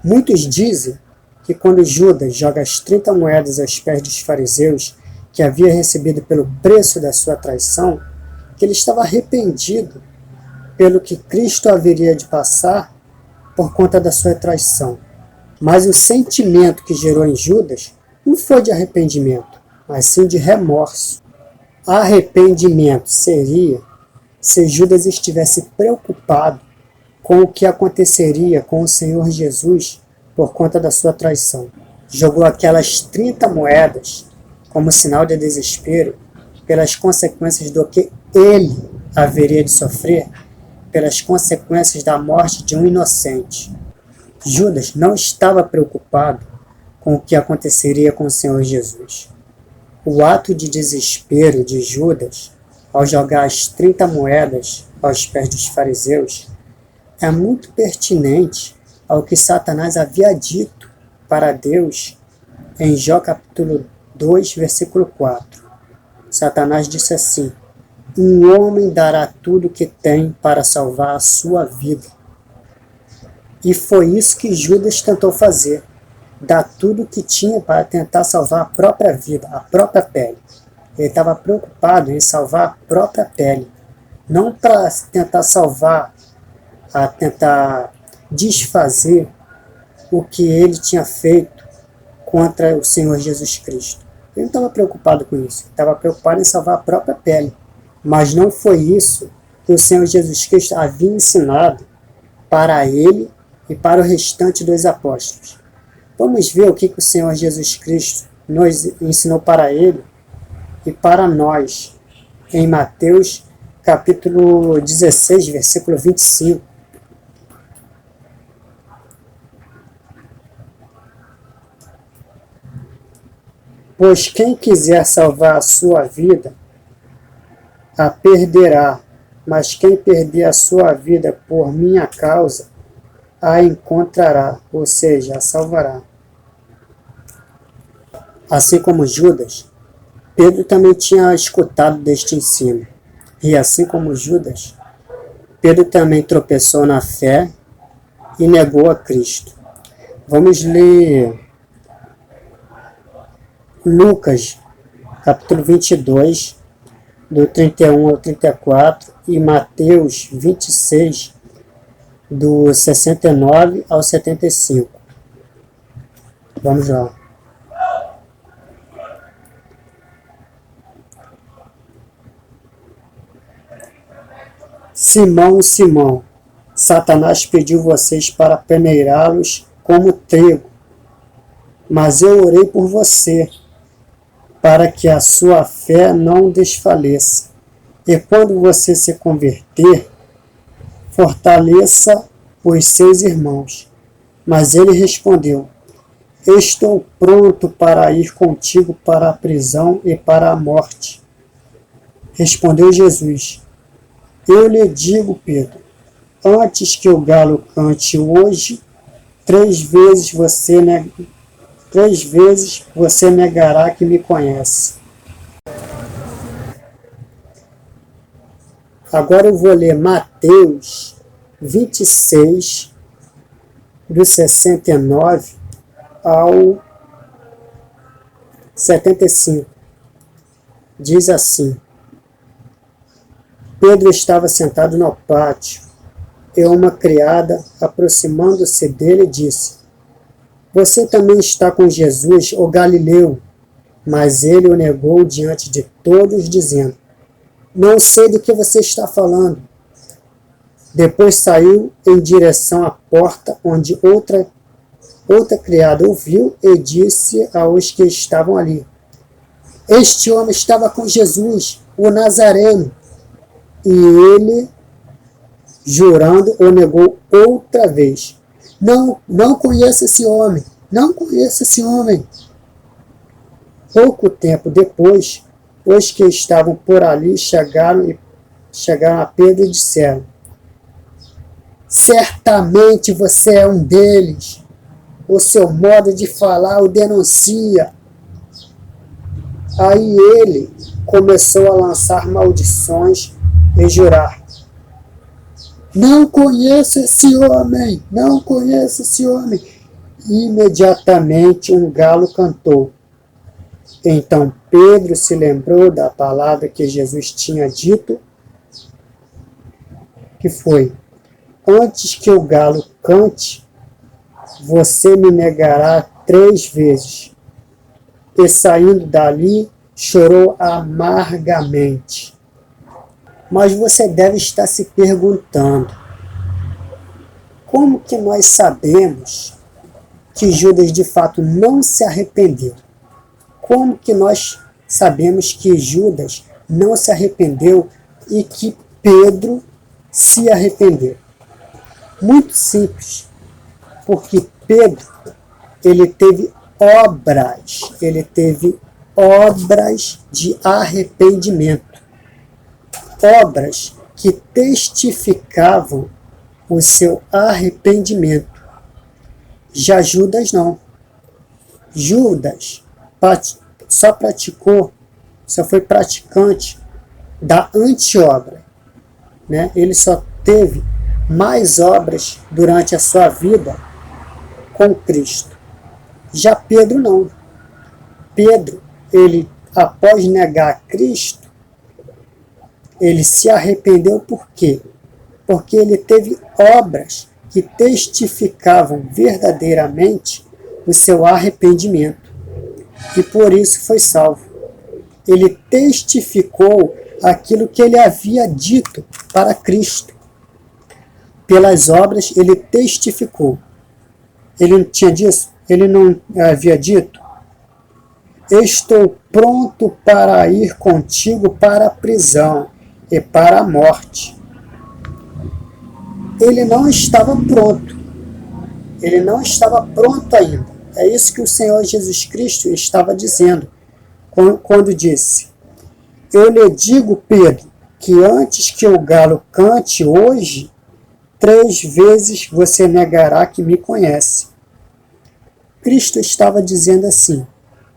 Muitos dizem que quando Judas joga as 30 moedas aos pés dos fariseus, que havia recebido pelo preço da sua traição, que ele estava arrependido pelo que Cristo haveria de passar por conta da sua traição. Mas o sentimento que gerou em Judas não foi de arrependimento, mas sim de remorso. Arrependimento seria se Judas estivesse preocupado com o que aconteceria com o Senhor Jesus por conta da sua traição. Jogou aquelas 30 moedas como sinal de desespero pelas consequências do que ele haveria de sofrer, pelas consequências da morte de um inocente. Judas não estava preocupado com o que aconteceria com o Senhor Jesus. O ato de desespero de Judas, ao jogar as 30 moedas aos pés dos fariseus, é muito pertinente ao que Satanás havia dito para Deus em Jó capítulo 2, versículo 4. Satanás disse assim: um homem dará tudo o que tem para salvar a sua vida. E foi isso que Judas tentou fazer, dar tudo o que tinha para tentar salvar a própria vida, a própria pele. Ele estava preocupado em salvar a própria pele, não para tentar salvar, a tentar desfazer o que ele tinha feito contra o Senhor Jesus Cristo. Ele não estava preocupado com isso, ele estava preocupado em salvar a própria pele. Mas não foi isso que o Senhor Jesus Cristo havia ensinado para ele e para o restante dos apóstolos. Vamos ver o que o Senhor Jesus Cristo nos ensinou para ele e para nós em Mateus capítulo 16, versículo 25. Pois quem quiser salvar a sua vida, a perderá, mas quem perder a sua vida por minha causa, a encontrará, ou seja, a salvará. Assim como Judas, Pedro também tinha escutado deste ensino. E assim como Judas, Pedro também tropeçou na fé e negou a Cristo. Vamos ler Lucas, capítulo 22, do 31 ao 34, e Mateus 26, do 69 ao 75. Vamos lá. Simão, Simão, Satanás pediu vocês para peneirá-los como trigo, mas eu orei por você, para que a sua fé não desfaleça. E quando você se converter, fortaleça os seus irmãos. Mas ele respondeu: estou pronto para ir contigo para a prisão e para a morte. Respondeu Jesus: eu lhe digo, Pedro, antes que o galo cante hoje, 3 vezes você negará que me conhece. Agora eu vou ler Mateus 26, do 69 ao 75. Diz assim: Pedro estava sentado no pátio, e uma criada, aproximando-se dele, disse: você também está com Jesus, o Galileu? Mas ele o negou diante de todos, dizendo: não sei do que você está falando. Depois saiu em direção à porta, onde outra criada ouviu e disse aos que estavam ali: este homem estava com Jesus, o Nazareno. E ele, jurando, o negou outra vez: não conheço esse homem, não conheço esse homem. Pouco tempo depois, os que estavam por ali chegaram a Pedro e disseram: certamente você é um deles, o seu modo de falar o denuncia. Aí ele começou a lançar maldições e jurar: não conheço esse homem, não conheço esse homem. imediatamente um galo cantou. Então Pedro se lembrou da palavra que Jesus tinha dito, que foi: antes que o galo cante, você me negará 3 vezes. E saindo dali, chorou amargamente. Mas você deve estar se perguntando: como que nós sabemos que Judas de fato não se arrependeu? Como que nós sabemos que Judas não se arrependeu e que Pedro se arrependeu? Muito simples, porque Pedro, ele teve obras de arrependimento, obras que testificavam o seu arrependimento. Já Judas não. Judas só foi praticante da anti-obra, né? Ele só teve mais obras durante a sua vida com Cristo. Já Pedro não. Pedro, ele, após negar Cristo, ele se arrependeu por quê? Porque ele teve obras que testificavam verdadeiramente o seu arrependimento. E por isso foi salvo. Ele testificou aquilo que ele havia dito para Cristo. Pelas obras ele testificou. Ele não tinha disso? Ele não havia dito: estou pronto para ir contigo para a prisão e para a morte. Ele não estava pronto. Ele não estava pronto ainda. É isso que o Senhor Jesus Cristo estava dizendo quando disse: eu lhe digo, Pedro, que antes que o galo cante hoje, 3 vezes você negará que me conhece. Cristo estava dizendo assim,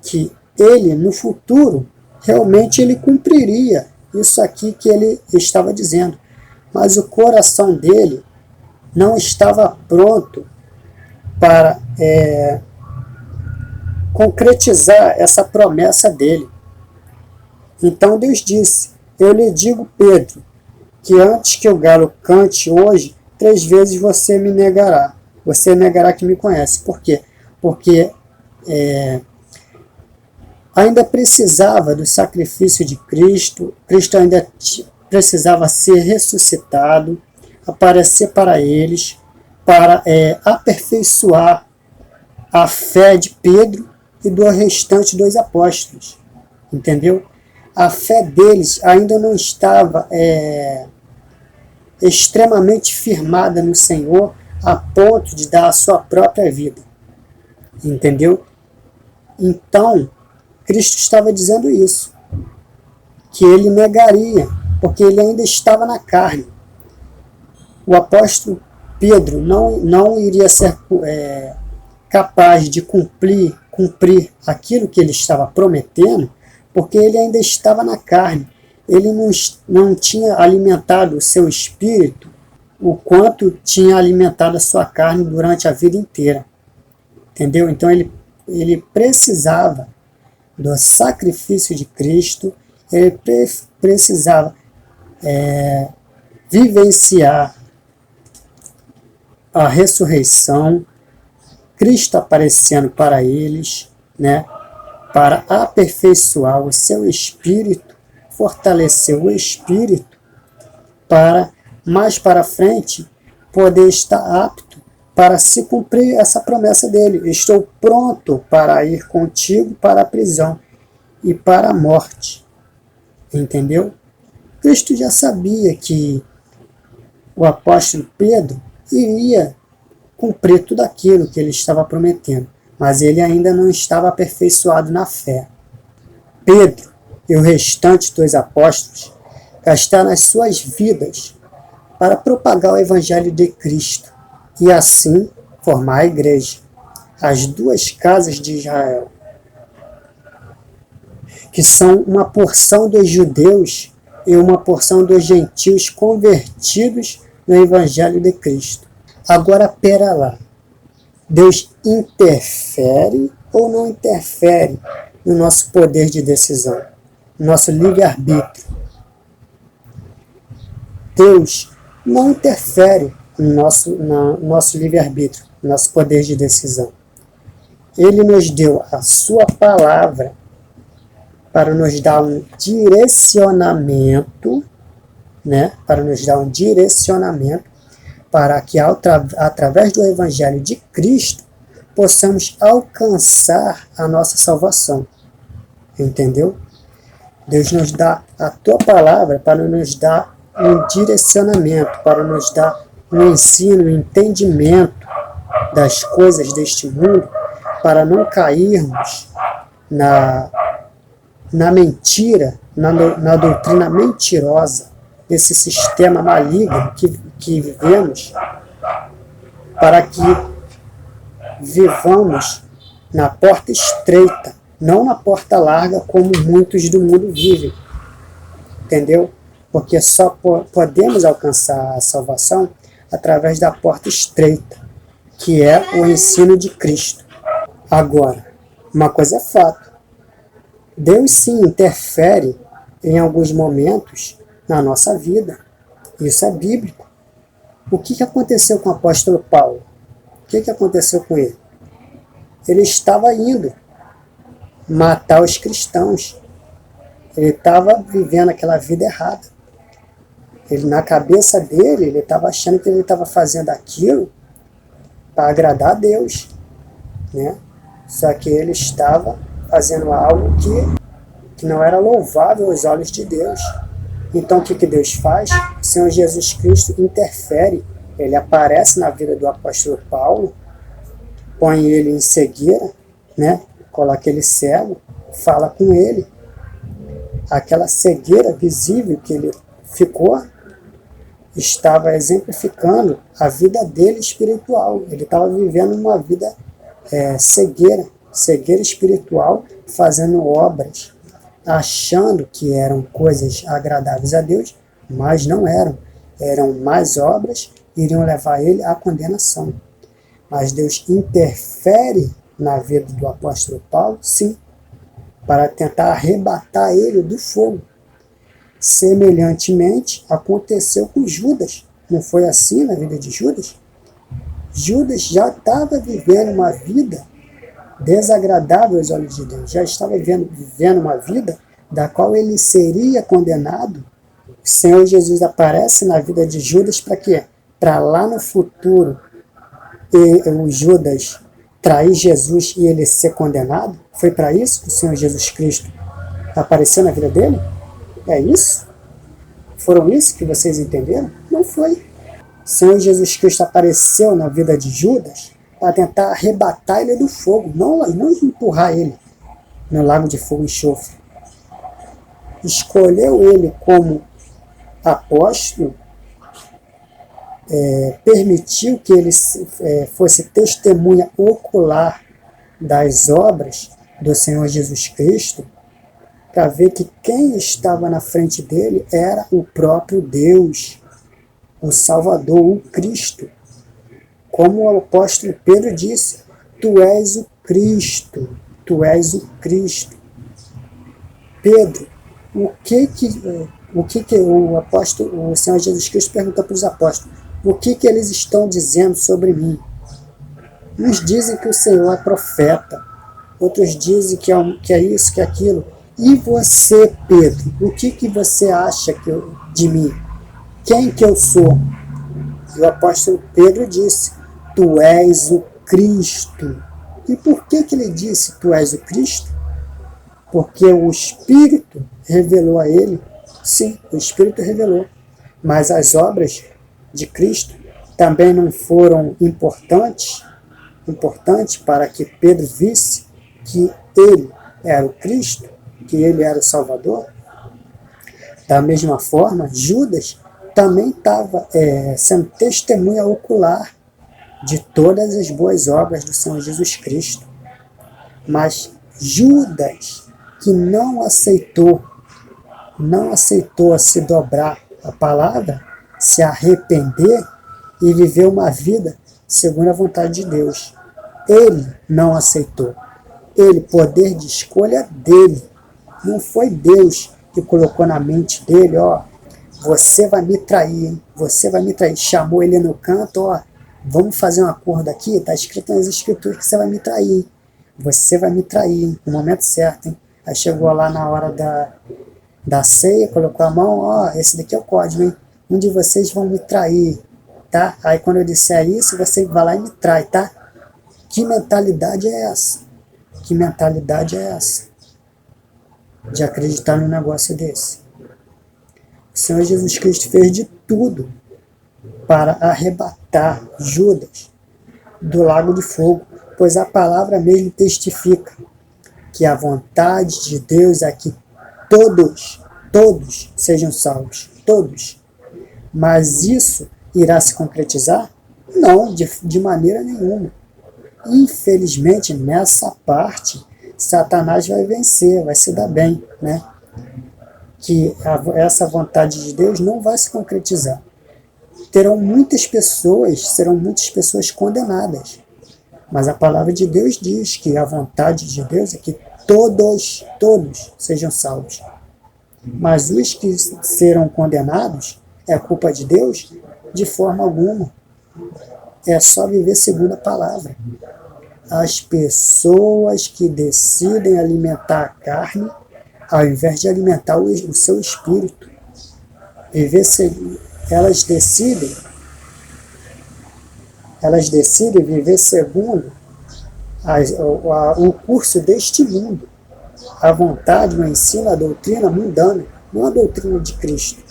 que ele, no futuro, realmente ele cumpriria isso aqui que ele estava dizendo. Mas o coração dele não estava pronto para concretizar essa promessa dele. Então Deus disse: eu lhe digo, Pedro, que antes que o galo cante hoje, 3 vezes você me negará. Você negará que me conhece. Por quê? Porque ainda precisava do sacrifício de Cristo, Cristo ainda precisava ser ressuscitado, aparecer para eles, para aperfeiçoar a fé de Pedro e do restante dos apóstolos. Entendeu? A fé deles ainda não estava extremamente firmada no Senhor a ponto de dar a sua própria vida. Entendeu? Então, Cristo estava dizendo isso, que ele negaria, porque ele ainda estava na carne. O apóstolo Pedro não iria ser capaz de cumprir aquilo que ele estava prometendo, porque ele ainda estava na carne. Ele não tinha alimentado o seu espírito o quanto tinha alimentado a sua carne durante a vida inteira. Entendeu? Então ele precisava do sacrifício de Cristo, ele precisava vivenciar a ressurreição, Cristo aparecendo para eles, né, para aperfeiçoar o seu espírito, fortalecer o espírito, para mais para frente poder estar apto para se cumprir essa promessa dele. Estou pronto para ir contigo para a prisão e para a morte. Entendeu? Cristo já sabia que o apóstolo Pedro iria cumprir tudo aquilo que ele estava prometendo, mas ele ainda não estava aperfeiçoado na fé. Pedro e o restante dos apóstolos gastaram as suas vidas para propagar o evangelho de Cristo e assim formar a igreja, as 2 casas de Israel, que são uma porção dos judeus e uma porção dos gentios convertidos no evangelho de Cristo. Agora, pera lá. Deus interfere ou não interfere no nosso poder de decisão, no nosso livre-arbítrio? Deus não interfere no nosso livre-arbítrio, no nosso poder de decisão. Ele nos deu a sua palavra para nos dar um direcionamento, né? Para nos dar um direcionamento para que, através do Evangelho de Cristo, possamos alcançar a nossa salvação. Entendeu? Deus nos dá a tua palavra para nos dar um direcionamento, para nos dar um ensino, um entendimento das coisas deste mundo, para não cairmos na mentira, na doutrina mentirosa, desse sistema maligno que vivemos, para que vivamos na porta estreita, não na porta larga como muitos do mundo vivem. Entendeu? Porque só podemos alcançar a salvação através da porta estreita, que é o ensino de Cristo. Agora, uma coisa é fato. Deus sim interfere em alguns momentos na nossa vida. Isso é bíblico. O que aconteceu com o apóstolo Paulo? O que aconteceu com ele? Ele estava indo matar os cristãos. Ele estava vivendo aquela vida errada. Ele, na cabeça dele, ele estava achando que ele estava fazendo aquilo para agradar a Deus, né? Só que ele estava fazendo algo que não era louvável aos olhos de Deus. Então o que Deus faz? O Senhor Jesus Cristo interfere. Ele aparece na vida do apóstolo Paulo, põe ele em cegueira, né? Coloca ele cego, fala com ele. Aquela cegueira visível que ele ficou estava exemplificando a vida dele espiritual. Ele estava vivendo uma vida cegueira espiritual, fazendo obras, achando que eram coisas agradáveis a Deus, mas não eram. Eram más obras, iriam levar ele à condenação. Mas Deus interfere na vida do apóstolo Paulo, sim, para tentar arrebatar ele do fogo. Semelhantemente, aconteceu com Judas. Não foi assim na vida de Judas? Judas já estava vivendo uma vida desagradável aos olhos de Deus. Já estava vivendo uma vida da qual ele seria condenado. O Senhor Jesus aparece na vida de Judas para quê? Para lá no futuro o Judas trair Jesus e ele ser condenado? Foi para isso que o Senhor Jesus Cristo apareceu na vida dele? É isso? Foram isso que vocês entenderam? Não foi. O Senhor Jesus Cristo apareceu na vida de Judas para tentar arrebatar ele do fogo, não empurrar ele no lago de fogo e enxofre. Escolheu ele como apóstolo, permitiu que ele fosse testemunha ocular das obras do Senhor Jesus Cristo, para ver que quem estava na frente dele era o próprio Deus, o Salvador, o Cristo. Como o apóstolo Pedro disse, tu és o Cristo, tu és o Cristo. Pedro, o que o Senhor Jesus Cristo perguntou para os apóstolos? O que eles estão dizendo sobre mim? Uns dizem que o Senhor é profeta, outros dizem que é isso, que é aquilo. E você, Pedro, o que você acha de mim? Quem que eu sou? E o apóstolo Pedro disse, tu és o Cristo. E por que ele disse, tu és o Cristo? Porque o Espírito revelou a ele. Sim, o Espírito revelou. Mas as obras de Cristo também não foram importantes para que Pedro visse que ele era o Cristo, que ele era o Salvador. Da mesma forma, Judas também estava sendo testemunha ocular de todas as boas obras do Senhor Jesus Cristo. Mas Judas, que não aceitou se dobrar a palavra, se arrepender e viver uma vida segundo a vontade de Deus. Ele não aceitou. Ele, poder de escolha dele. Não foi Deus que colocou na mente dele, ó, você vai me trair, hein? Você vai me trair. Chamou ele no canto, ó, vamos fazer um acordo aqui, tá escrito nas escrituras que você vai me trair, hein? Você vai me trair, hein? No momento certo, hein? Aí chegou lá na hora da ceia, colocou a mão, ó, esse daqui é o código, hein? Um de vocês vão me trair, tá? Aí quando eu disser isso, você vai lá e me trai, tá? Que mentalidade é essa? Que mentalidade é essa? De acreditar num negócio desse. O Senhor Jesus Cristo fez de tudo para arrebatar Judas do lago de fogo, pois a palavra mesmo testifica que a vontade de Deus é que todos sejam salvos, todos. Mas isso irá se concretizar? Não, de maneira nenhuma. Infelizmente, nessa parte, Satanás vai vencer, vai se dar bem, né? Que essa vontade de Deus não vai se concretizar. Serão muitas pessoas condenadas. Mas a palavra de Deus diz que a vontade de Deus é que todos sejam salvos. Mas os que serão condenados, é culpa de Deus? De forma alguma. É só viver segundo a palavra. As pessoas que decidem alimentar a carne, ao invés de alimentar o seu espírito, elas decidem viver segundo o curso deste mundo, a vontade, o ensino, a doutrina mundana, não a doutrina de Cristo.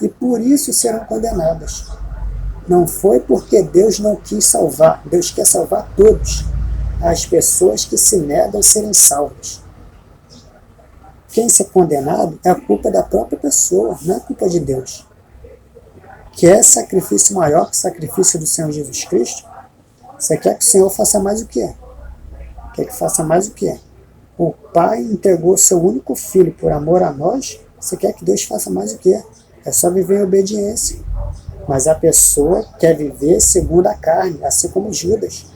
E por isso serão condenadas. Não foi porque Deus não quis salvar, Deus quer salvar todos, as pessoas que se negam a serem salvas. Quem ser condenado é a culpa da própria pessoa, não é culpa de Deus. Quer sacrifício maior que o sacrifício do Senhor Jesus Cristo? Você quer que o Senhor faça mais o quê? Quer que faça mais o quê? O Pai entregou seu único filho por amor a nós, você quer que Deus faça mais o quê? É só viver em obediência. Mas a pessoa quer viver segundo a carne, assim como Judas.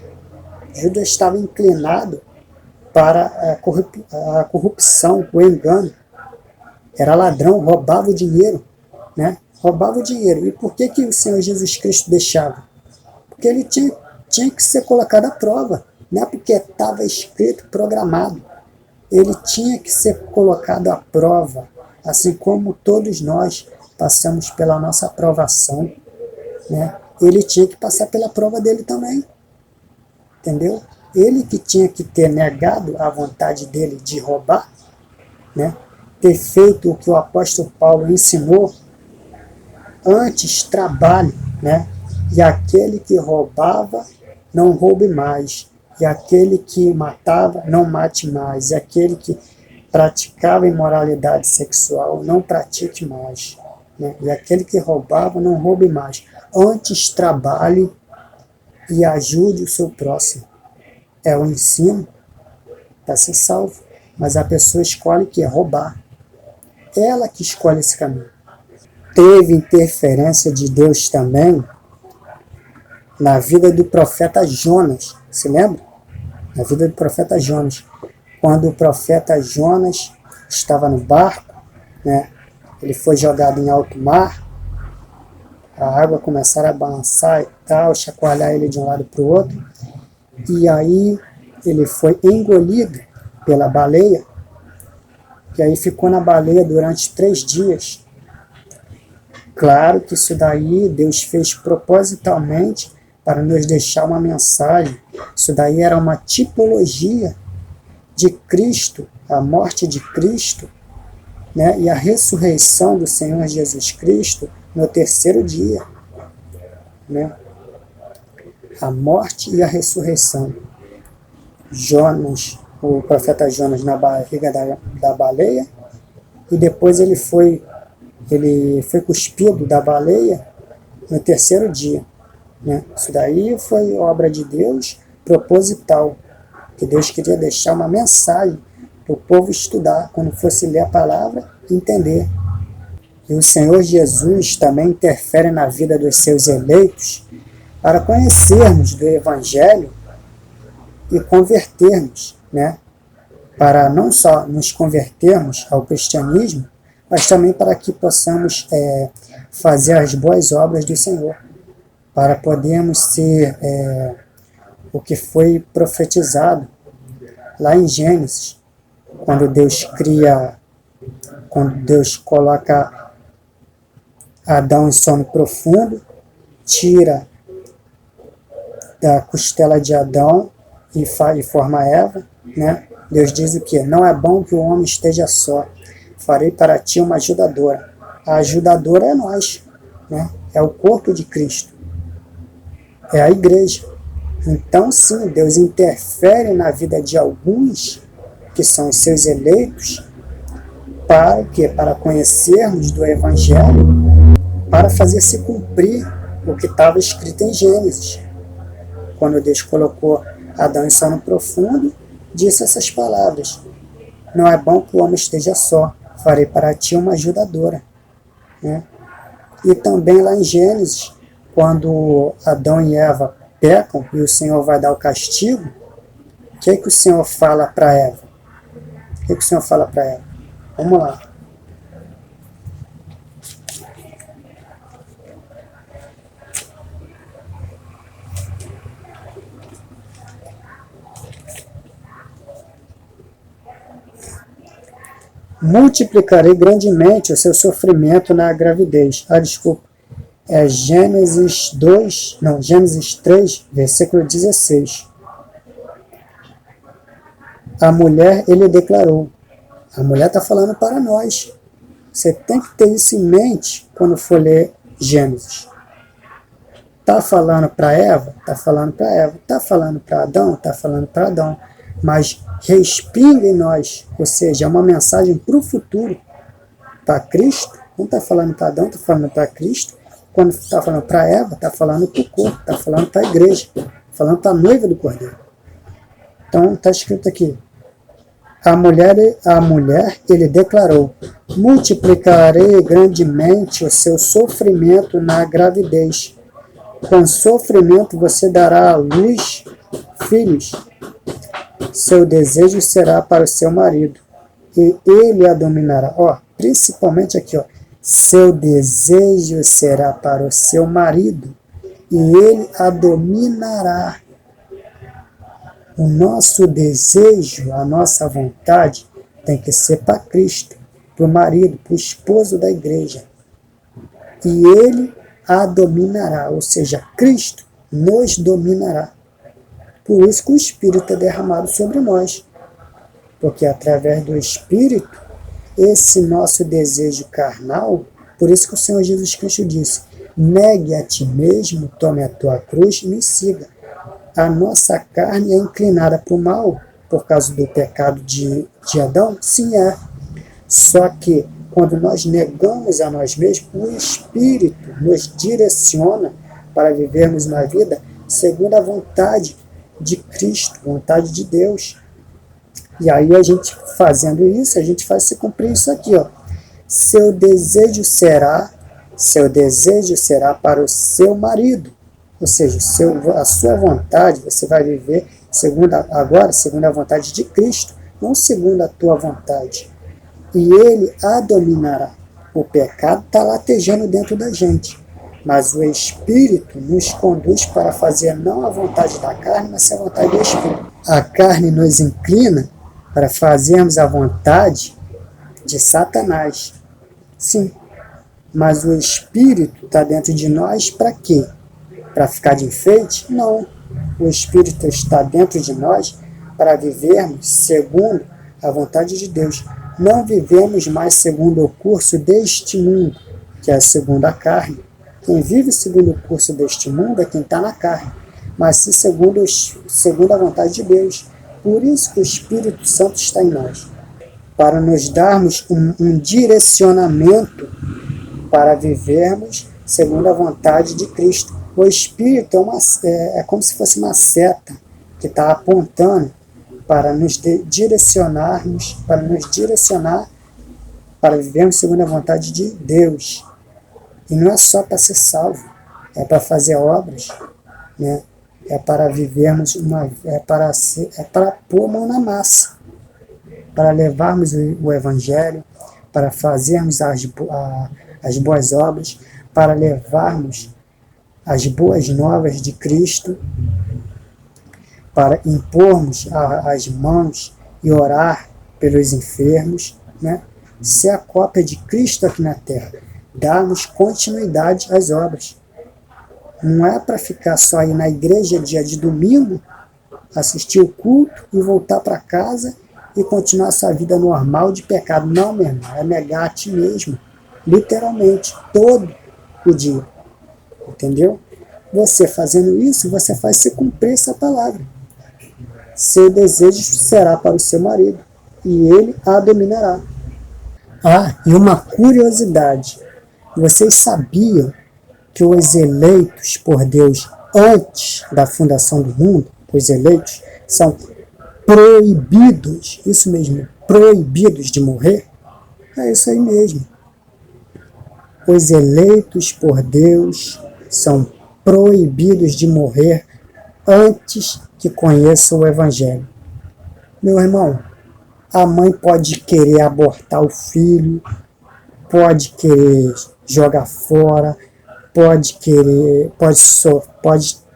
Judas estava inclinado para a corrupção, o engano. Era ladrão, roubava o dinheiro, né? Roubava o dinheiro. E por que o Senhor Jesus Cristo deixava? Porque ele tinha que ser colocado à prova. Não é porque estava escrito, programado. Ele tinha que ser colocado à prova, assim como todos nós passamos pela nossa aprovação, né? Ele tinha que passar pela prova dele também. Entendeu? Ele que tinha que ter negado a vontade dele de roubar, né? Ter feito o que o apóstolo Paulo ensinou, antes trabalhe, né? E aquele que roubava, não roube mais. E aquele que matava, não mate mais. E aquele que praticava imoralidade sexual, não pratique mais. Né? E aquele que roubava, não roube mais. Antes trabalhe e ajude o seu próximo. É o ensino para ser salvo. Mas a pessoa escolhe que é roubar. Ela que escolhe esse caminho. Teve interferência de Deus também na vida do profeta Jonas. Se lembra? Na vida do profeta Jonas. Quando o profeta Jonas estava no barco, né, ele foi jogado em alto mar, a água começaram a balançar e tal, chacoalhar ele de um lado para o outro, e aí ele foi engolido pela baleia, e aí ficou na baleia durante 3 dias. Claro que isso daí Deus fez propositalmente para nos deixar uma mensagem. Isso daí era uma tipologia de Cristo, a morte de Cristo, né, e a ressurreição do Senhor Jesus Cristo no 3º dia. Né? A morte e a ressurreição. Jonas, o profeta Jonas na barriga da baleia, e depois ele foi cuspido da baleia no 3º dia. Né? Isso daí foi obra de Deus proposital, que Deus queria deixar uma mensagem para o povo estudar, quando fosse ler a palavra, entender. E o Senhor Jesus também interfere na vida dos seus eleitos para conhecermos do Evangelho e convertermos, né? Para não só nos convertermos ao cristianismo, mas também para que possamos fazer as boas obras do Senhor, para podermos ser o que foi profetizado lá em Gênesis, quando Deus coloca Adão em sono profundo, tira da costela de Adão e forma Eva, né? Deus diz o quê? Não é bom que o homem esteja só. Farei para ti uma ajudadora. A ajudadora é nós, né? É o corpo de Cristo. É a igreja. Então, sim, Deus interfere na vida de alguns, que são os seus eleitos, para o quê? Para conhecermos do Evangelho, para fazer se cumprir o que estava escrito em Gênesis. Quando Deus colocou Adão em sono profundo, disse essas palavras: não é bom que o homem esteja só, farei para ti uma ajudadora, né? E também lá em Gênesis, quando Adão e Eva pecam e o Senhor vai dar o castigo, o que o Senhor fala para Eva? O que o Senhor fala para Eva? Vamos lá. Multiplicarei grandemente o seu sofrimento na gravidez. Desculpa. É Gênesis 3, versículo 16. A mulher, ele declarou. A mulher está falando para nós. Você tem que ter isso em mente quando for ler Gênesis. Está falando para Eva? Está falando para Eva. Está falando para Adão? Está falando para Adão. Mas respinga em nós, ou seja, é uma mensagem para o futuro, para Cristo. Não está falando para Adão, está falando para Cristo. Quando está falando para Eva, está falando para o corpo, está falando para a igreja, está falando para a noiva do Cordeiro. Então está escrito aqui: a mulher, ele declarou: multiplicarei grandemente o seu sofrimento na gravidez. Com sofrimento você dará à luz filhos. Seu desejo será para o seu marido, e ele a dominará. Principalmente aqui, seu desejo será para o seu marido, e ele a dominará. O nosso desejo, a nossa vontade, tem que ser para Cristo, para o marido, para o esposo da igreja. E ele a dominará, ou seja, Cristo nos dominará. Por isso que o Espírito é derramado sobre nós. Porque através do Espírito, esse nosso desejo carnal, por isso que o Senhor Jesus Cristo disse: negue a ti mesmo, tome a tua cruz e me siga. A nossa carne é inclinada para o mal, por causa do pecado de Adão? Sim, é. Só que, quando nós negamos a nós mesmos, o Espírito nos direciona para vivermos uma vida segundo a vontade de Cristo, vontade de Deus. E aí a gente fazendo isso, a gente faz se cumprir isso aqui, Seu desejo será para o seu marido. Ou seja, a sua vontade, você vai viver segundo a vontade de Cristo, não segundo a tua vontade. E ele a dominará. O pecado está latejando dentro da gente. Mas o Espírito nos conduz para fazer não a vontade da carne, mas a vontade do Espírito. A carne nos inclina para fazermos a vontade de Satanás. Sim, mas o Espírito está dentro de nós para quê? Para ficar de enfeite? Não. O Espírito está dentro de nós para vivermos segundo a vontade de Deus. Não vivemos mais segundo o curso deste mundo, que é segundo a carne. Quem vive segundo o curso deste mundo é quem está na carne, mas sim segundo a vontade de Deus. Por isso que o Espírito Santo está em nós, para nos darmos um direcionamento para vivermos segundo a vontade de Cristo. O Espírito é como se fosse uma seta que está apontando para nos direcionar para vivermos segundo a vontade de Deus. E não é só para ser salvo, é para fazer obras, né? é para vivermos é para pôr a mão na massa, para levarmos o Evangelho, para fazermos as boas obras, para levarmos as boas novas de Cristo, para impormos as mãos e orar pelos enfermos, né? Ser a cópia de Cristo aqui na terra, darmos continuidade às obras. Não é para ficar só aí na igreja dia de domingo, assistir o culto e voltar para casa e continuar sua vida normal de pecado. Não, meu irmão, é negar a ti mesmo, literalmente, todo o dia. Entendeu? Você fazendo isso, você faz se cumprir essa palavra. Seu desejo será para o seu marido, e ele a dominará. Ah, e uma curiosidade. Vocês sabiam que os eleitos por Deus antes da fundação do mundo, os eleitos, são proibidos, isso mesmo, proibidos de morrer? É isso aí mesmo. Os eleitos por Deus são proibidos de morrer antes que conheçam o Evangelho. Meu irmão, a mãe pode querer abortar o filho, pode querer jogar fora, pode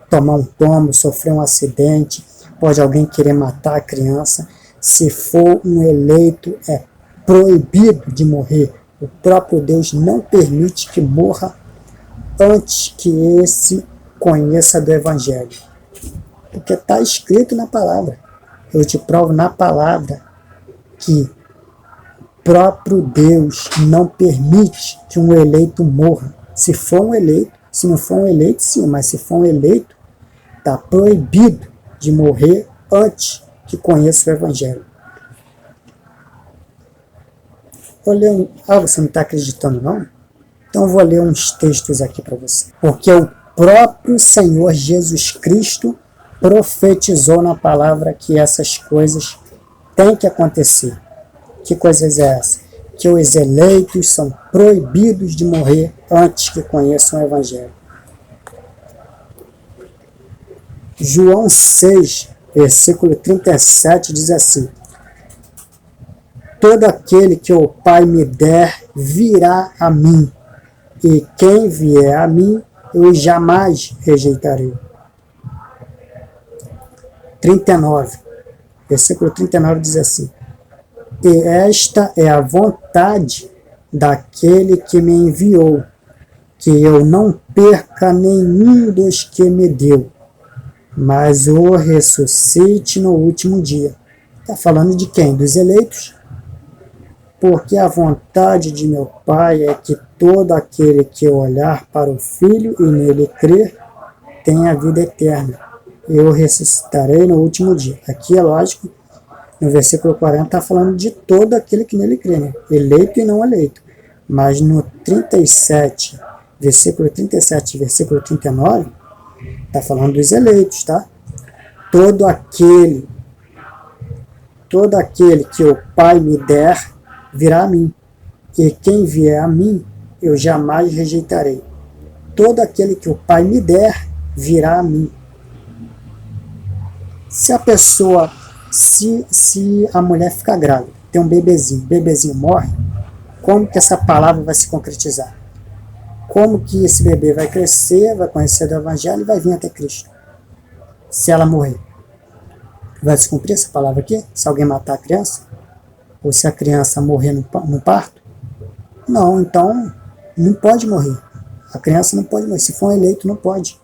tomar um tombo, sofrer um acidente, pode alguém querer matar a criança. Se for um eleito, é proibido de morrer. O próprio Deus não permite que morra antes que esse conheça do Evangelho. Porque está escrito na palavra. Eu te provo na palavra que o próprio Deus não permite que um eleito morra. Se for um eleito, se não for um eleito, sim, mas se for um eleito, está proibido de morrer antes que conheça o Evangelho. Você não está acreditando, não? Então eu vou ler uns textos aqui para você. Porque o próprio Senhor Jesus Cristo profetizou na palavra que essas coisas têm que acontecer. Que coisas é essa? Que os eleitos são proibidos de morrer antes que conheçam o Evangelho. João 6, versículo 37 diz assim: todo aquele que o Pai me der virá a mim, e quem vier a mim eu jamais rejeitarei. 39, versículo 39 diz assim: e esta é a vontade daquele que me enviou, que eu não perca nenhum dos que me deu, mas o ressuscite no último dia. Está falando de quem? Dos eleitos? Porque a vontade de meu Pai é que todo aquele que olhar para o Filho e nele crer tenha a vida eterna. Eu ressuscitarei no último dia. Aqui é lógico, no versículo 40 está falando de todo aquele que nele crê, né? Eleito e não eleito. Mas no 37, versículo 37 e versículo 39, está falando dos eleitos, tá? Todo aquele que o Pai me der, virá a mim. E quem vier a mim, eu jamais rejeitarei. Todo aquele que o Pai me der, virá a mim. Se a mulher ficar grávida, tem um bebezinho, o bebezinho morre, como que essa palavra vai se concretizar? Como que esse bebê vai crescer, vai conhecer do Evangelho e vai vir até Cristo? Se ela morrer, vai se cumprir essa palavra aqui? Se alguém matar a criança? Ou se a criança morrer no parto? Não, então não pode morrer. A criança não pode morrer. Se for um eleito, não pode.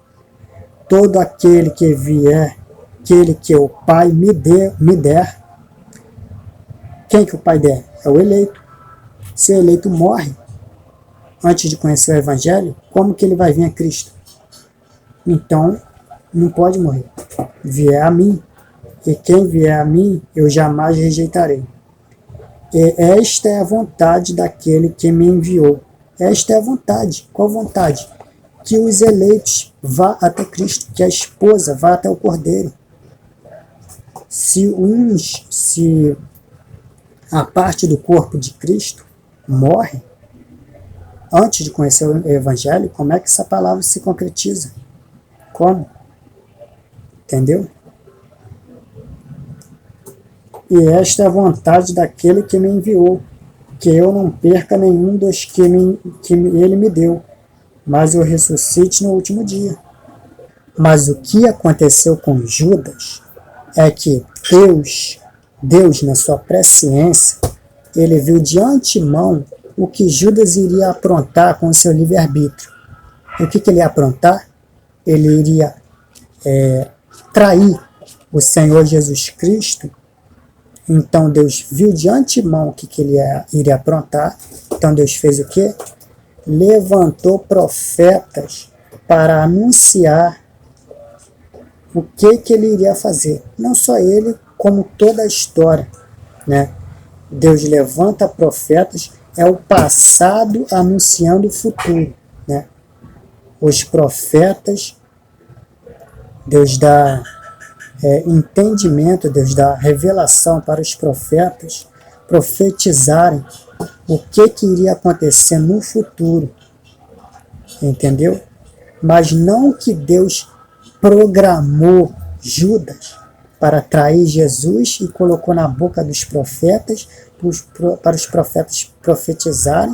Todo aquele que vier, aquele que o Pai me der, quem que o Pai der? É o eleito. Se o eleito morre antes de conhecer o Evangelho, como que ele vai vir a Cristo? Então, não pode morrer. Vier a mim, e quem vier a mim, eu jamais rejeitarei. E esta é a vontade daquele que me enviou. Esta é a vontade. Qual vontade? Que os eleitos vá até Cristo, que a esposa vá até o Cordeiro. Se a parte do corpo de Cristo morre antes de conhecer o Evangelho, como é que essa palavra se concretiza? Como? Entendeu? E esta é a vontade daquele que me enviou, que eu não perca nenhum dos que ele me deu, mas eu ressuscite no último dia. Mas o que aconteceu com Judas é que Deus, na sua presciência, ele viu de antemão o que Judas iria aprontar com o seu livre-arbítrio. E o que ele ia aprontar? Ele iria trair o Senhor Jesus Cristo. Então Deus viu de antemão o que ele iria aprontar. Então Deus fez o quê? Levantou profetas para anunciar o que ele iria fazer. Não só ele, como toda a história, né? Deus levanta profetas, é o passado anunciando o futuro, né? Os profetas, Deus dá entendimento, Deus dá revelação para os profetas profetizarem o que iria acontecer no futuro, entendeu? Mas não que Deus programou Judas para trair Jesus e colocou na boca dos profetas, para os profetas profetizarem,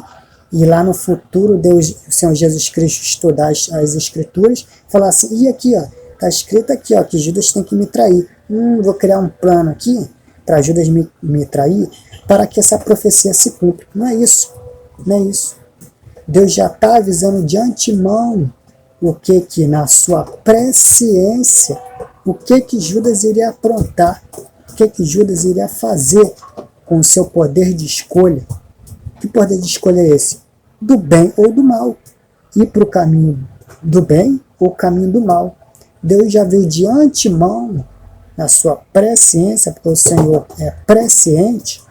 e lá no futuro Deus, o Senhor Jesus Cristo estudar as Escrituras, falar assim, e aqui, ó, está escrito aqui, ó, que Judas tem que me trair. Vou criar um plano aqui para Judas me trair, para que essa profecia se cumpra. Não é isso. Não é isso. Deus já está avisando de antemão o que na sua presciência, o que Judas iria aprontar, o que Judas iria fazer com o seu poder de escolha. Que poder de escolha é esse? Do bem ou do mal. Ir para o caminho do bem ou o caminho do mal. Deus já viu de antemão, na sua presciência, porque o Senhor é presciente,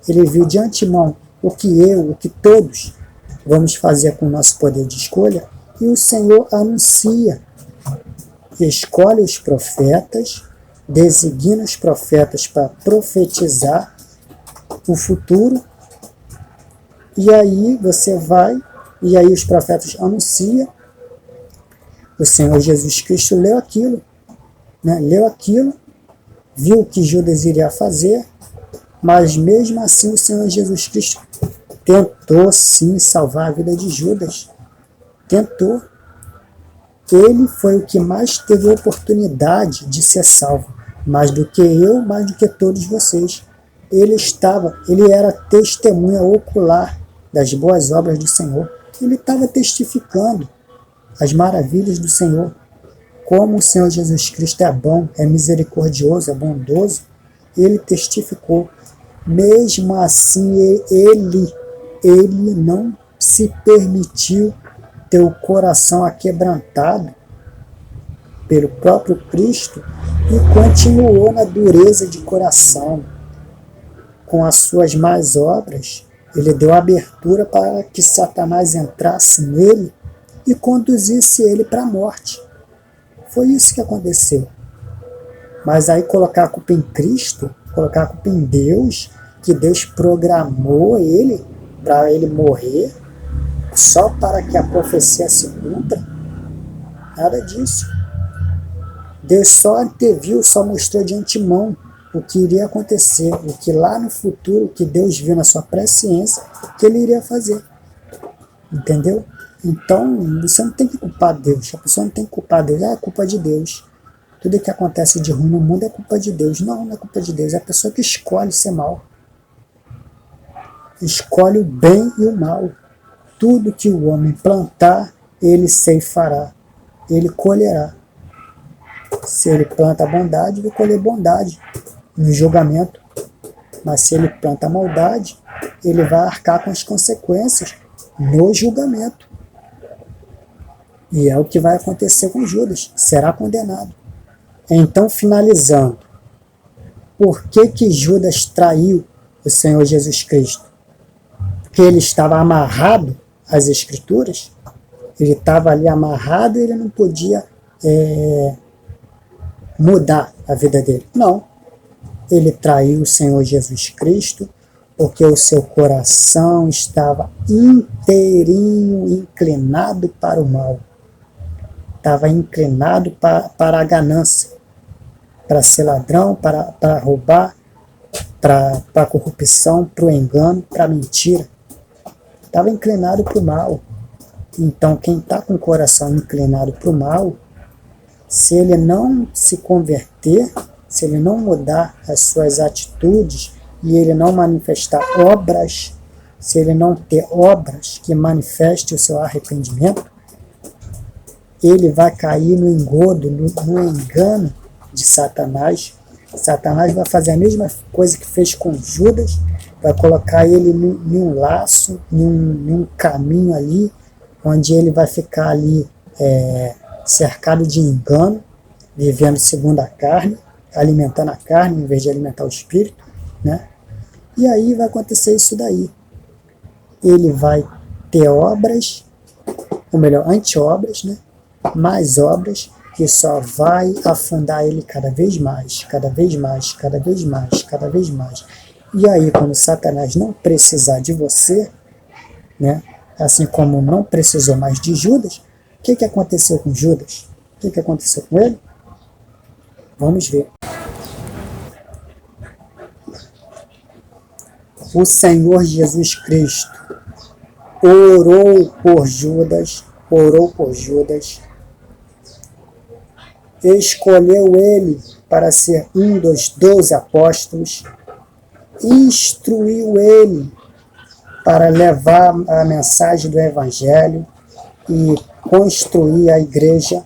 ele viu de antemão o que todos vamos fazer com o nosso poder de escolha, e o Senhor anuncia, escolhe os profetas, designa os profetas para profetizar o futuro, e aí você vai, e aí os profetas anunciam, o Senhor Jesus Cristo leu aquilo, né? Leu aquilo, viu o que Judas iria fazer, mas mesmo assim o Senhor Jesus Cristo tentou sim salvar a vida de Judas. Tentou. Ele foi o que mais teve oportunidade de ser salvo, mais do que eu, mais do que todos vocês. Ele era testemunha ocular das boas obras do Senhor. Ele estava testificando as maravilhas do Senhor. Como o Senhor Jesus Cristo é bom, é misericordioso, é bondoso, ele testificou. Mesmo assim, ele não se permitiu ter o coração aquebrantado pelo próprio Cristo e continuou na dureza de coração. Com as suas más obras, ele deu abertura para que Satanás entrasse nele e conduzisse ele para a morte. Foi isso que aconteceu. Mas aí colocar a culpa em Cristo, colocar a culpa em Deus, que Deus programou ele para ele morrer, só para que a profecia se cumpra, nada disso. Deus só anteviu, só mostrou de antemão o que iria acontecer, o que lá no futuro, que Deus viu na sua presciência, que ele iria fazer. Entendeu? Então, você não tem que culpar Deus. A pessoa não tem que culpar Deus. É culpa de Deus. Tudo que acontece de ruim no mundo é culpa de Deus. Não, não é culpa de Deus. É a pessoa que escolhe ser mal. Escolhe o bem e o mal. Tudo que o homem plantar, ele ceifará. Ele colherá. Se ele planta a bondade, vai colher bondade no julgamento. Mas se ele planta a maldade, ele vai arcar com as consequências no julgamento. E é o que vai acontecer com Judas. Será condenado. Então, finalizando. Por que Judas traiu o Senhor Jesus Cristo? Porque ele estava amarrado às Escrituras. Ele estava ali amarrado e ele não podia mudar a vida dele. Não. Ele traiu o Senhor Jesus Cristo porque o seu coração estava inteirinho inclinado para o mal. Estava inclinado para a ganância. para ser ladrão, para roubar, para a corrupção, para o engano, para a mentira. Estava inclinado para o mal. Então, quem está com o coração inclinado para o mal, se ele não se converter, se ele não mudar as suas atitudes e ele não manifestar obras, se ele não ter obras que manifestem o seu arrependimento, ele vai cair no engodo, no engano de Satanás. Satanás vai fazer a mesma coisa que fez com Judas, vai colocar ele em um laço, em um caminho ali, onde ele vai ficar ali cercado de engano, vivendo segundo a carne, alimentando a carne em vez de alimentar o espírito, né? E aí vai acontecer isso daí. Ele vai ter obras, ou melhor, anti-obras, né? Mais obras, que só vai afundar ele cada vez mais, cada vez mais, cada vez mais, cada vez mais. E aí, quando Satanás não precisar de você, né? Assim como não precisou mais de Judas, o que aconteceu com Judas? O que aconteceu com ele? Vamos ver. O Senhor Jesus Cristo orou por Judas, escolheu ele para ser um dos 12 apóstolos, instruiu ele para levar a mensagem do Evangelho e construir a igreja,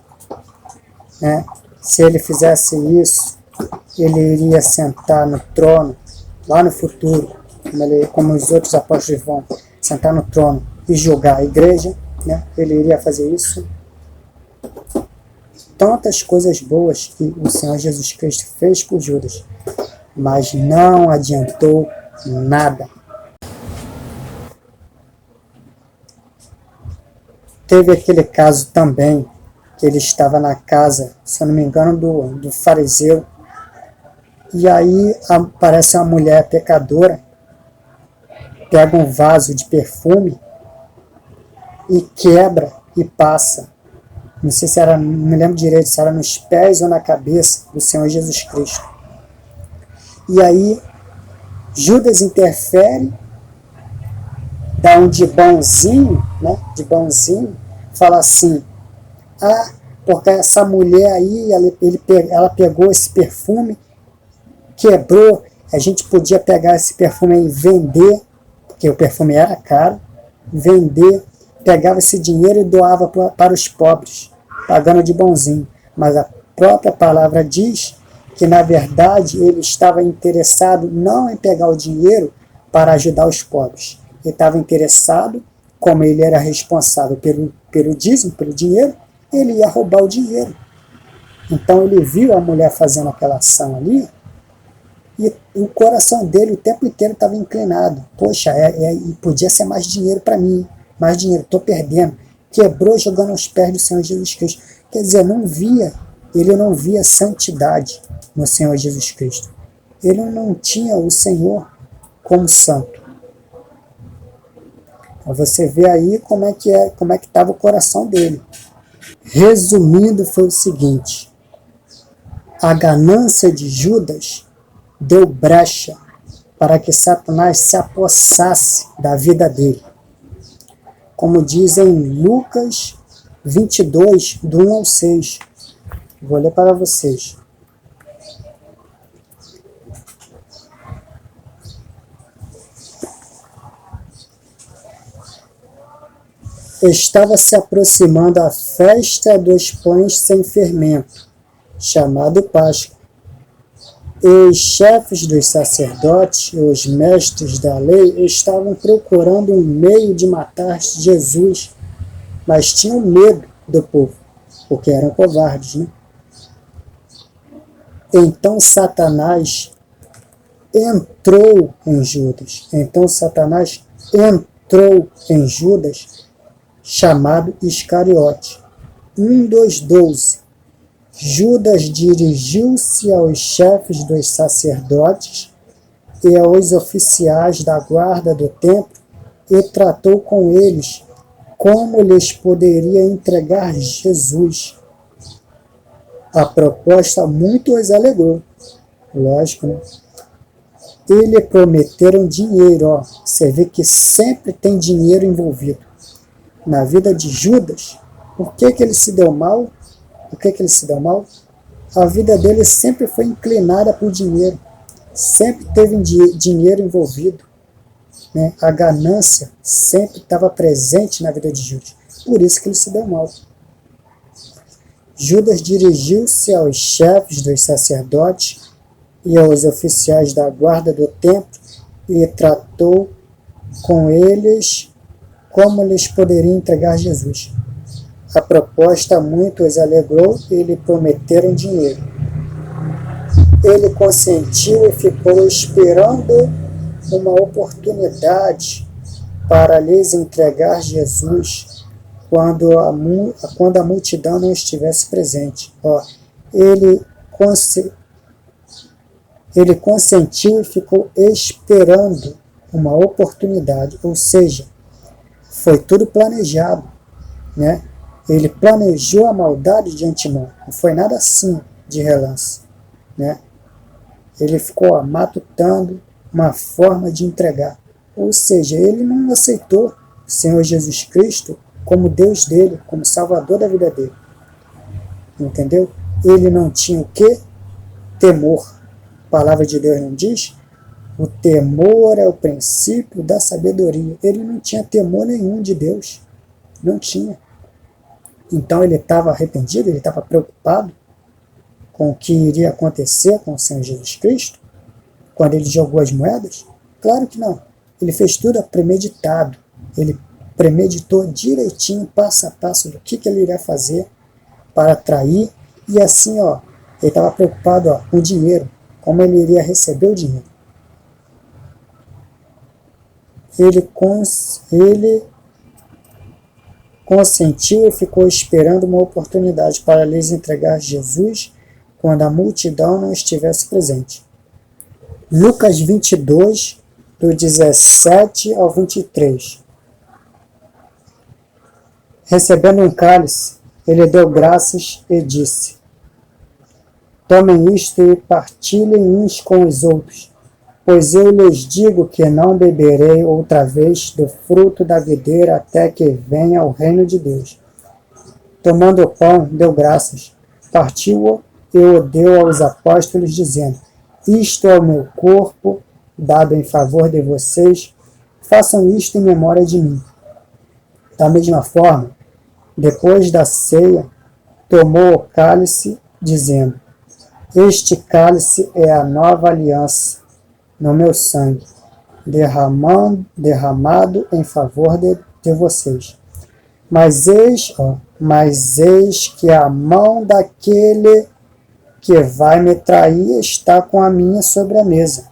né? Se ele fizesse isso, ele iria sentar no trono, lá no futuro, como os outros apóstolos vão sentar no trono e julgar a igreja, né? Ele iria fazer isso. Tantas coisas boas que o Senhor Jesus Cristo fez por Judas, mas não adiantou nada. Teve aquele caso também, que ele estava na casa, se eu não me engano, do fariseu, e aí aparece uma mulher pecadora, pega um vaso de perfume e quebra e passa. Não sei se era, não me lembro direito, se era nos pés ou na cabeça do Senhor Jesus Cristo. E aí Judas interfere, dá um de bonzinho, né? De bonzinho, fala assim: ah, porque essa mulher aí, ela pegou esse perfume, quebrou, a gente podia pegar esse perfume aí e vender, porque o perfume era caro, vender, pegava esse dinheiro e doava para os pobres, pagando de bonzinho. Mas a própria palavra diz que, na verdade, ele estava interessado não em pegar o dinheiro para ajudar os pobres. Ele estava interessado, como ele era responsável pelo dízimo, pelo dinheiro, ele ia roubar o dinheiro. Então ele viu a mulher fazendo aquela ação ali, e o coração dele o tempo inteiro estava inclinado. Poxa, podia ser mais dinheiro para mim, mais dinheiro, estou perdendo. Quebrou jogando aos pés do Senhor Jesus Cristo. Quer dizer, ele não via santidade no Senhor Jesus Cristo. Ele não tinha o Senhor como santo. Então você vê aí como é que estava o coração dele. Resumindo, foi o seguinte: a ganância de Judas deu brecha para que Satanás se apossasse da vida dele. Como diz em Lucas 22, do 1 ao 6. Vou ler para vocês. Estava se aproximando a festa dos pães sem fermento, chamado Páscoa. E os chefes dos sacerdotes e os mestres da lei estavam procurando um meio de matar Jesus, mas tinham medo do povo, porque eram covardes, né? Então Satanás entrou em Judas, chamado Iscariote, um dos 12. Judas dirigiu-se aos chefes dos sacerdotes e aos oficiais da guarda do templo e tratou com eles como lhes poderia entregar Jesus. A proposta muito os alegrou. Lógico, né? E lhe prometeram dinheiro. Ó. Você vê que sempre tem dinheiro envolvido. Na vida de Judas, por que ele se deu mal? Por que ele se deu mal? A vida dele sempre foi inclinada por dinheiro. Sempre teve dinheiro envolvido. Né? A ganância sempre estava presente na vida de Judas. Por isso que ele se deu mal. Judas dirigiu-se aos chefes dos sacerdotes e aos oficiais da guarda do templo e tratou com eles como lhes poderia entregar Jesus. A proposta muito os alegrou e lhe prometeram dinheiro. Ele consentiu e ficou esperando uma oportunidade para lhes entregar Jesus quando a multidão não estivesse presente. Ó, ele consentiu e ficou esperando uma oportunidade, ou seja, foi tudo planejado, né? Ele planejou a maldade de antemão, não foi nada assim de relance, né? Ele ficou matutando uma forma de entregar, ou seja, ele não aceitou o Senhor Jesus Cristo como Deus dele, como Salvador da vida dele, entendeu? Ele não tinha o quê? Temor. A palavra de Deus não diz? O temor é o princípio da sabedoria. Ele não tinha temor nenhum de Deus. Não tinha. Então ele estava arrependido, ele estava preocupado com o que iria acontecer com o Senhor Jesus Cristo, quando ele jogou as moedas? Claro que não. Ele fez tudo premeditado. Ele premeditou direitinho, passo a passo, do que ele iria fazer para atrair. E assim, ó, ele estava preocupado com o dinheiro, como ele iria receber o dinheiro. Ele consentiu e ficou esperando uma oportunidade para lhes entregar Jesus quando a multidão não estivesse presente. Lucas 22, do 17 ao 23. Recebendo um cálice, ele deu graças e disse: tomem isto e partilhem uns com os outros, pois eu lhes digo que não beberei outra vez do fruto da videira até que venha o reino de Deus. Tomando o pão, deu graças, partiu-o e o deu aos apóstolos, dizendo: isto é o meu corpo, dado em favor de vocês, façam isto em memória de mim. Da mesma forma, depois da ceia, tomou o cálice, dizendo: este cálice é a nova aliança no meu sangue, derramado em favor de vocês. Mas eis que a mão daquele que vai me trair está com a minha sobre a mesa.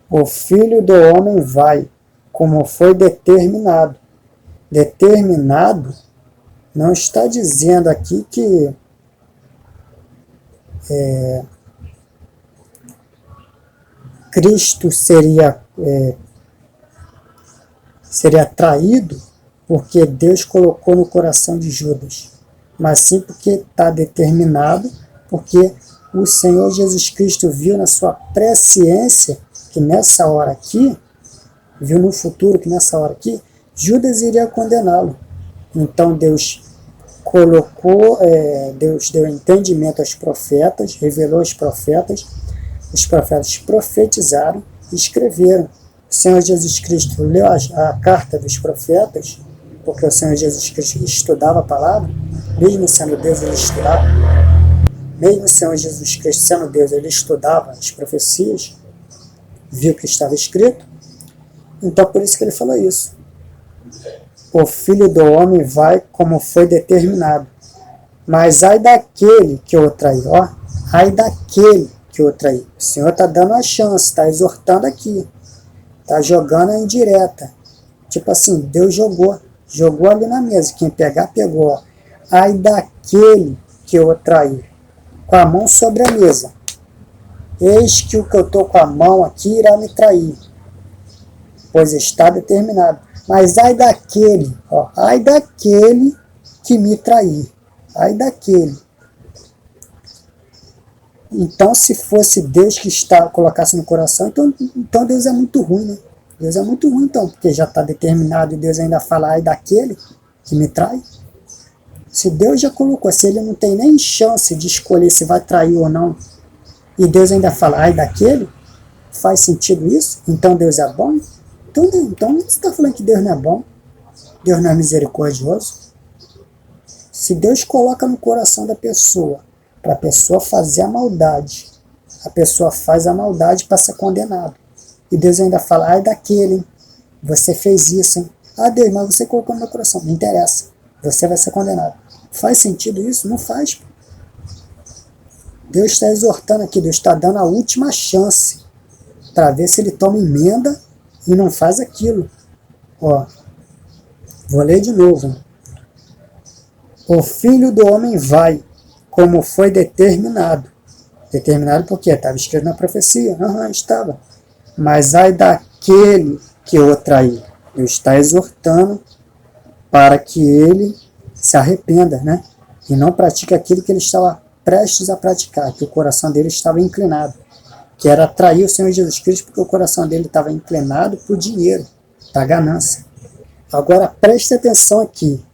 O Filho do Homem vai, como foi determinado. Determinado não está dizendo aqui que Cristo seria traído porque Deus colocou no coração de Judas, mas sim porque está determinado, porque o Senhor Jesus Cristo viu na sua presciência que nessa hora aqui, viu no futuro que nessa hora aqui, Judas iria condená-lo. Então Deus Deus deu entendimento aos profetas, revelou aos profetas, os profetas profetizaram e escreveram. O Senhor Jesus Cristo leu a carta dos profetas, porque o Senhor Jesus Cristo estudava a palavra, mesmo sendo Deus, ele estudava. Mesmo o Senhor Jesus Cristo sendo Deus, ele estudava as profecias, viu o que estava escrito. Então, por isso que ele falou isso. O Filho do Homem vai como foi determinado. Mas ai daquele que o trair, ó, ai daquele que o trair. O Senhor está dando a chance, está exortando aqui, está jogando a indireta. Tipo assim, Deus jogou ali na mesa, quem pegar, pegou. Ó. Ai daquele que o trair, com a mão sobre a mesa. Eis que o que eu estou com a mão aqui irá me trair, pois está determinado. Mas ai daquele, ó, ai daquele que me trair, ai daquele. Então, se fosse Deus que colocasse no coração, então Deus é muito ruim, né? Deus é muito ruim, então, porque já está determinado e Deus ainda fala, ai daquele que me trai. Se Deus já colocou, se ele não tem nem chance de escolher se vai trair ou não, e Deus ainda fala, ai daquele, faz sentido isso? Então Deus é bom? Então você está falando que Deus não é bom? Deus não é misericordioso? Se Deus coloca no coração da pessoa, para a pessoa fazer a maldade, a pessoa faz a maldade para ser condenado. E Deus ainda fala, ai daquele, hein? Você fez isso, hein? Ah, Deus, mas você colocou no meu coração. Não interessa. Você vai ser condenado. Faz sentido isso? Não faz. Deus está exortando aqui, Deus está dando a última chance para ver se ele toma emenda e não faz aquilo. Ó, vou ler de novo. O Filho do Homem vai, como foi determinado. Determinado por quê? Estava escrito na profecia. Estava. Mas ai daquele que o trair. Deus está exortando para que ele se arrependa, né? E não pratique aquilo que ele estava prestes a praticar, que o coração dele estava inclinado, que era trair o Senhor Jesus Cristo, porque o coração dele estava inclinado para o dinheiro, para a ganância. Agora preste atenção aqui.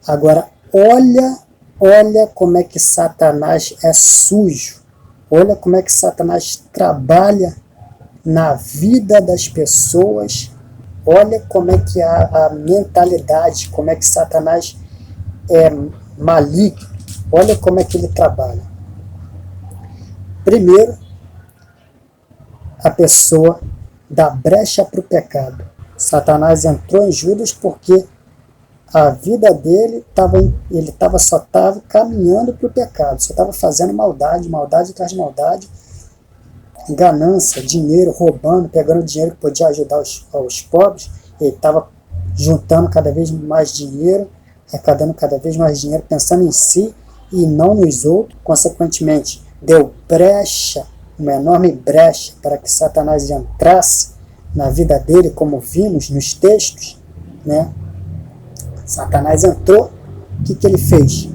Agora olha como é que Satanás é sujo. Olha como é que Satanás trabalha na vida das pessoas. Olha como é que a mentalidade, como é que Satanás é maligno. Olha como é que ele trabalha. Primeiro, a pessoa dá brecha para o pecado. Satanás entrou em Judas porque a vida dele só estava caminhando para o pecado, só estava fazendo maldade atrás de maldade, ganância, dinheiro, roubando, pegando dinheiro que podia ajudar os pobres. Ele estava juntando cada vez mais dinheiro, arrecadando cada vez mais dinheiro, pensando em si e não nos outros. Consequentemente, deu brecha, uma enorme brecha para que Satanás entrasse na vida dele, como vimos nos textos, né? Satanás entrou, o que ele fez?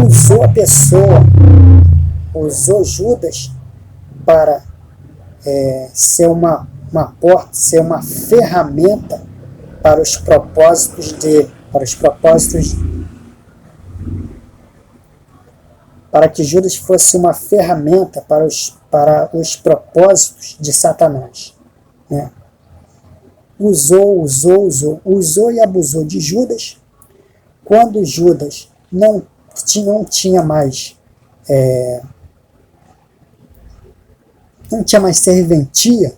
Usou a pessoa, usou Judas para ser uma porta, ser uma ferramenta para os propósitos dele, para que Judas fosse uma ferramenta para os propósitos de Satanás, né? Usou e abusou de Judas. Quando Judas não tinha mais serventia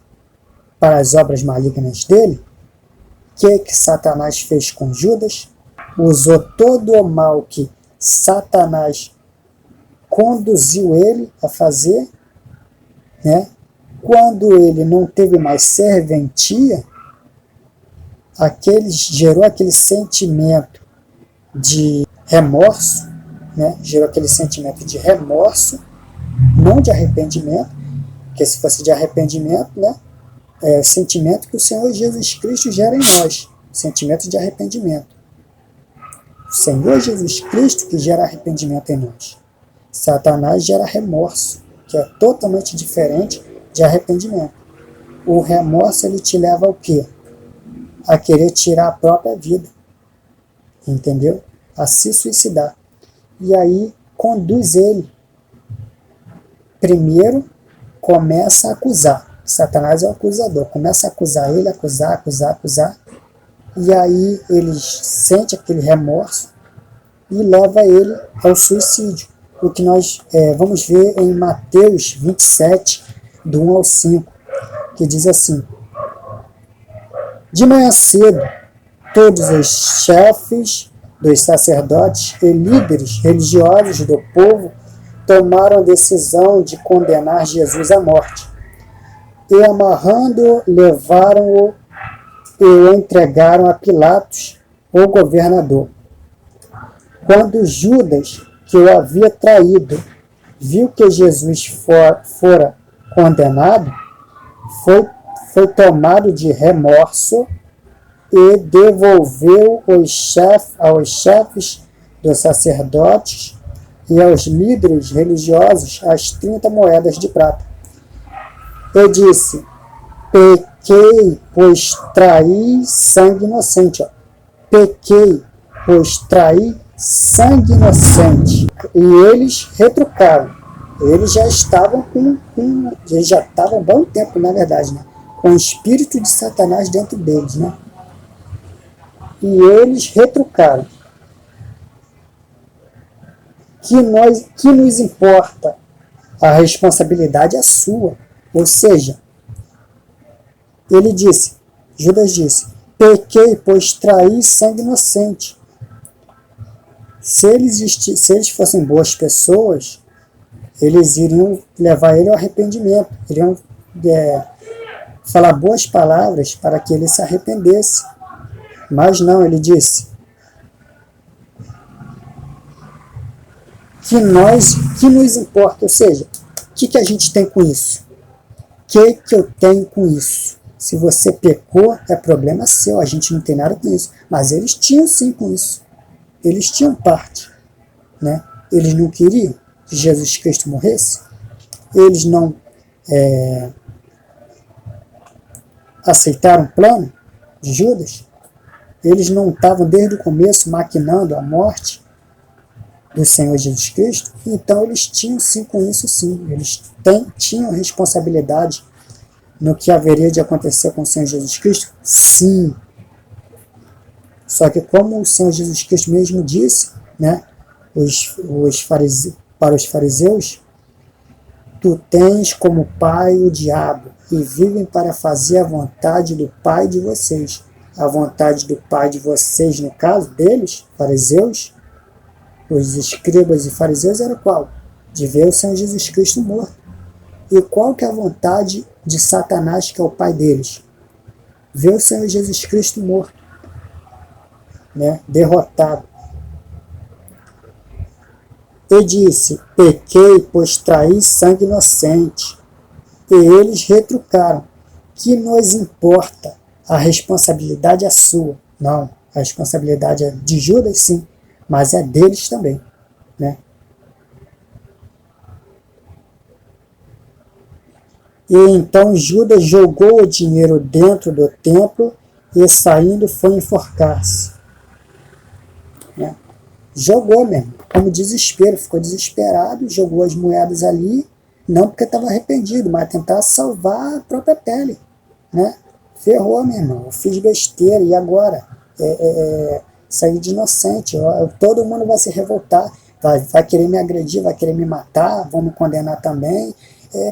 para as obras malignas dele, o que Satanás fez com Judas? Usou todo o mal que Satanás conduziu ele a fazer, né? Quando ele não teve mais serventia, gerou aquele sentimento de remorso, né? Gerou aquele sentimento de remorso, não de arrependimento, porque se fosse de arrependimento, né? É o sentimento que o Senhor Jesus Cristo gera em nós, sentimento de arrependimento. O Senhor Jesus Cristo que gera arrependimento em nós. Satanás gera remorso, que é totalmente diferente de arrependimento. O remorso, ele te leva ao quê? A querer tirar a própria vida, entendeu? A se suicidar. E aí conduz ele. Primeiro começa a acusar. Satanás é o acusador. Começa a acusar ele, acusar. E aí ele sente aquele remorso e leva ele ao suicídio. O que nós vamos ver em Mateus 27, do 1 ao 5, que diz assim: de manhã cedo, todos os chefes dos sacerdotes e líderes religiosos do povo tomaram a decisão de condenar Jesus à morte. E amarrando-o, levaram-o e o entregaram a Pilatos, o governador. Quando Judas, que o havia traído, viu que Jesus fora condenado, foi tomado de remorso e devolveu aos chefes dos sacerdotes e aos líderes religiosos as 30 moedas de prata. E disse: pequei, pois traí sangue inocente. Pequei, pois traí sangue inocente. E eles retrucaram. Eles já estavam eles já estavam há um bom tempo, na verdade, né? Com o espírito de Satanás dentro deles, né? E eles retrucaram. Que nos importa? A responsabilidade é sua. Ou seja, ele disse, Judas disse: pequei, pois traí sangue inocente. Se eles fossem boas pessoas, eles iriam levar ele ao arrependimento, iriam falar boas palavras para que ele se arrependesse. Mas não, ele disse que nos importa, ou seja, o que a gente tem com isso? O que eu tenho com isso? Se você pecou, é problema seu, a gente não tem nada com isso. Mas eles tinham sim com isso. Eles tinham parte, né? Eles não queriam que Jesus Cristo morresse. Eles não aceitaram o plano de Judas. Eles não estavam desde o começo maquinando a morte do Senhor Jesus Cristo. Então eles tinham sim com isso sim. Eles tinham responsabilidade no que haveria de acontecer com o Senhor Jesus Cristo? Sim. Só que como o Senhor Jesus Cristo mesmo disse, né, para os fariseus, tu tens como pai o diabo e vivem para fazer a vontade do pai de vocês. A vontade do pai de vocês, no caso deles, fariseus, os escribas e fariseus, era qual? De ver o Senhor Jesus Cristo morto. E qual que é a vontade de Satanás, que é o pai deles? Ver o Senhor Jesus Cristo morto, né? Derrotado. E disse: pequei, pois traí sangue inocente. E eles retrucaram: que nos importa? A responsabilidade é sua. Não, a responsabilidade é de Judas, sim, mas é deles também, né? E então Judas jogou o dinheiro dentro do templo e, saindo, foi enforcar-se. Né? Jogou mesmo, como desespero, ficou desesperado, jogou as moedas ali, não porque estava arrependido, mas tentar salvar a própria pele. Né? Ferrou, meu irmão, eu fiz besteira, e agora? Saí de inocente, todo mundo vai se revoltar, vai querer me agredir, vai querer me matar, vão me condenar também.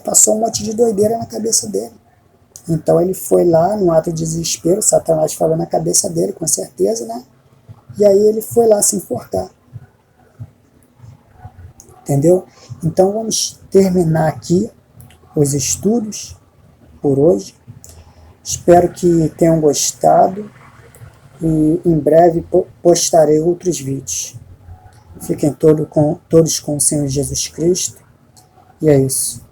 Passou um monte de doideira na cabeça dele. Então ele foi lá num ato de desespero, Satanás falou na cabeça dele, com certeza, né? E aí ele foi lá se enforcar. Entendeu? Então vamos terminar aqui os estudos por hoje. Espero que tenham gostado e em breve postarei outros vídeos. Fiquem todos com o Senhor Jesus Cristo. E é isso.